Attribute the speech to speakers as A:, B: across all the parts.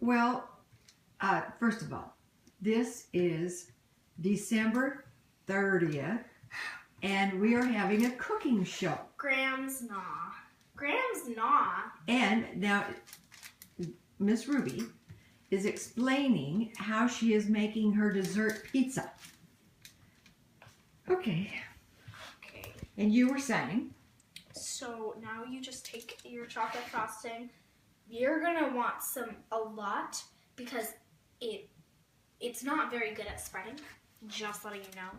A: Well, first of all, this is December 30th, and we are having a cooking show.
B: Graham's Gnaw. Graham's Gnaw.
A: And now, Miss Ruby is explaining how she is making her dessert pizza. Okay.
B: Okay.
A: And you were saying?
B: So now you just take your chocolate frosting. You're gonna want a lot because it's not very good at spreading. Just letting you know.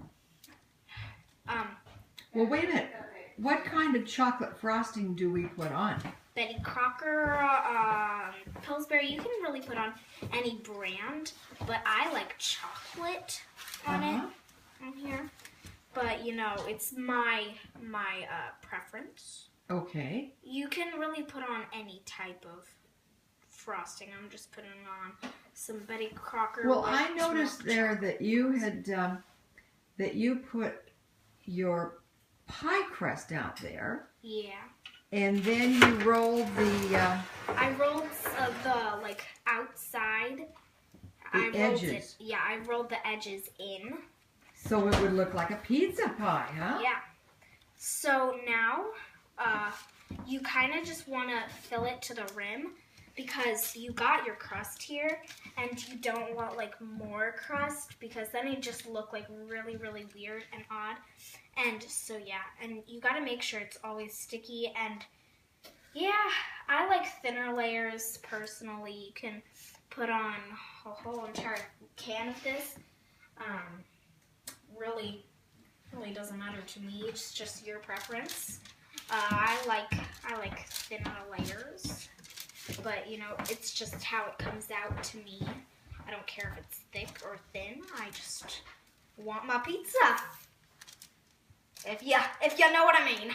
A: Well, wait a minute. What kind of chocolate frosting do we put on?
B: Betty Crocker, Pillsbury. You can really put on any brand, but I like chocolate on it on here. But you know, it's my preference.
A: Okay.
B: You can really put on any type of frosting. I'm just putting on some Betty Crocker.
A: Well, I noticed there that you had that you put your pie crust out there.
B: Yeah.
A: And then you rolled the.
B: I rolled the like outside.
A: The edges.
B: I rolled the edges in.
A: So it would look like a pizza pie, huh?
B: Yeah. So now, you kind of just want to fill it to the rim because you got your crust here, and you don't want like more crust because then it just look like really, really weird and odd. And so yeah, and you got to make sure it's always sticky. And yeah, I like thinner layers personally. You can put on a whole entire can of this. Really doesn't matter to me. It's just your preference. I like thinner layers, but you know, it's just how it comes out to me. I don't care if it's thick or thin. I just want my pizza. If you know what I mean.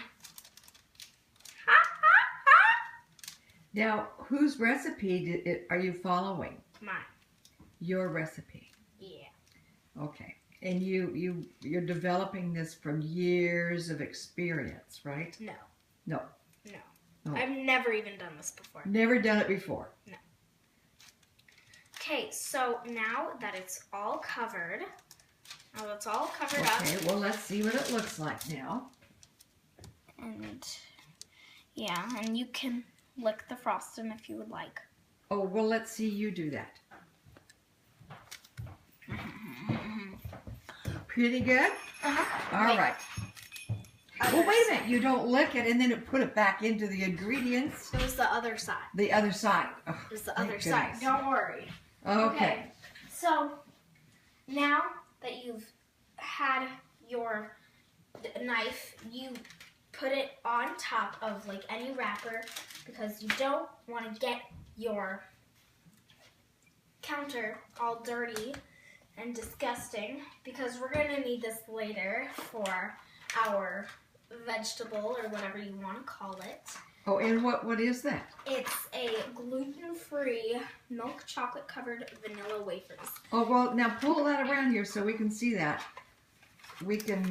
A: Now, whose recipe are you following?
B: Mine.
A: Your recipe.
B: Yeah.
A: Okay. And you're developing this from years of experience, right?
B: No.
A: No.
B: No.
A: Oh.
B: I've never even done this before.
A: Never done it before.
B: No. Okay, so now that it's all covered, up.
A: Okay, well, let's see what it looks like now.
B: And yeah, and you can lick the frosting if you would like.
A: Oh, well, let's see you do that. Pretty good? All right. Well, wait a minute. You don't lick it and then put it back into the ingredients.
B: It was the other side.
A: The other side. Oh,
B: it was the other side. Don't worry.
A: Okay.
B: So, now that you've had your knife, you put it on top of like any wrapper because you don't want to get your counter all dirty and disgusting because we're going to need this later for our vegetable or whatever you want to call it.
A: Oh, and what is that?
B: It's a gluten-free milk chocolate covered vanilla wafers.
A: Oh, well, now pull that around here so we can see that. We can,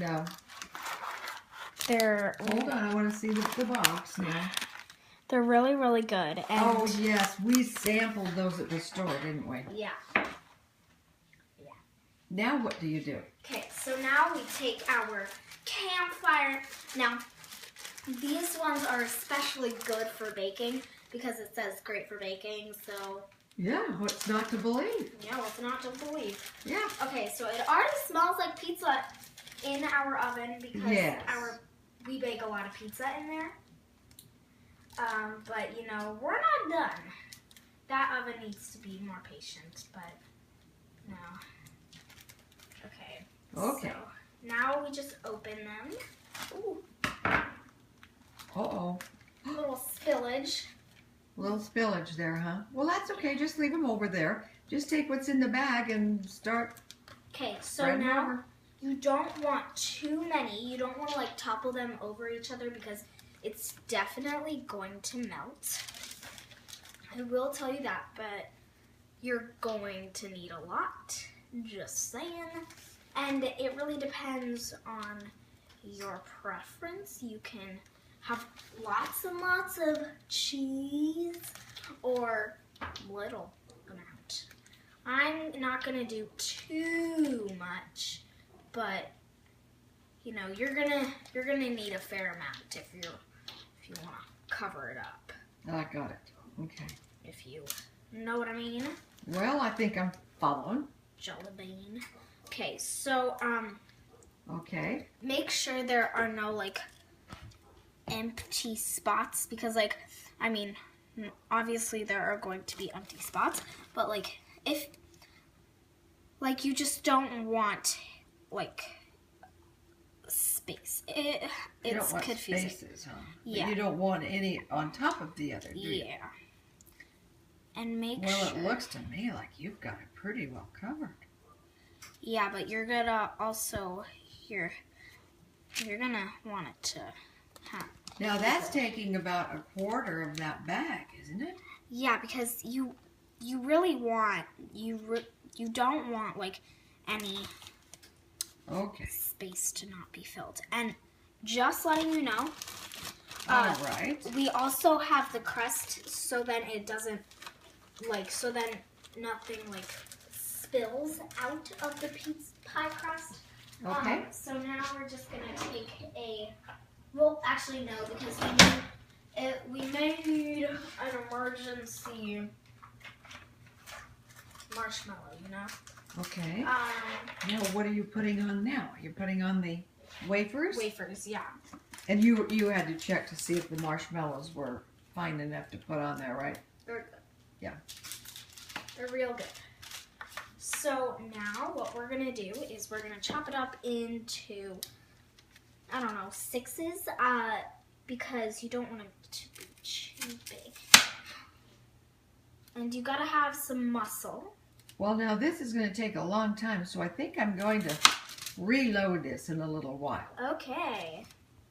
B: They're...
A: Hold on, I want to see the box now.
B: They're really, really good. And
A: oh, yes, we sampled those at the store, didn't we?
B: Yeah.
A: Now what do you do?
B: Okay, so now we take our campfire. Now, these ones are especially good for baking because it says great for baking, so...
A: Yeah, what's not to believe?
B: Yeah, what's not to believe?
A: Yeah.
B: Okay, so it already smells like pizza in our oven because we bake a lot of pizza in there. But, you know, we're not done. That oven needs to be more patient, but no. Okay. So now we just open them. Ooh.
A: Uh-oh.
B: Little spillage.
A: Little spillage there, huh? Well, that's okay. Just leave them over there. Just take what's in the bag and start.
B: Okay, so now you don't want too many. You don't want to like topple them over each other because it's definitely going to melt. I will tell you that, but you're going to need a lot. Just saying. And it really depends on your preference. You can have lots and lots of cheese or little. I'm gonna have I'm not gonna do too much, but you know, you're gonna need a fair amount if you wanna cover it up.
A: I got it. Okay.
B: If you know what I mean.
A: Well, I think I'm following.
B: Jelly bean. Okay, so
A: Okay.
B: make sure there are no like empty spots because like I mean obviously there are going to be empty spots, but like if like you just don't want like space.
A: You
B: It's
A: don't want
B: confusing.
A: spaces, huh? But
B: Yeah.
A: you don't want any on top of the other, do you?
B: Yeah. And make
A: Well,
B: sure.
A: it looks to me like you've got it pretty well covered.
B: Yeah, but you're gonna also you're gonna want it to have.
A: Now that's taking about a quarter of that bag, isn't it?
B: Yeah, because you really want you don't want like any
A: Okay.
B: space to not be filled. And just letting you know,
A: All right.
B: we also have the crust so then it doesn't like so then nothing like spills out of the pie crust.
A: Okay.
B: So now we're just gonna take well, actually no, because we may need an emergency marshmallow, you know.
A: Okay. Now, what are you putting on now? You're putting on the wafers?
B: Wafers, yeah.
A: And you had to check to see if the marshmallows were fine enough to put on there, right?
B: They're good.
A: Yeah.
B: They're real good. So now what we're gonna do is we're gonna chop it up into, I don't know, sixes, because you don't want it to be too big. And you gotta have some muscle.
A: Well, now this is going to take a long time, so I think I'm going to reload this in a little while.
B: Okay.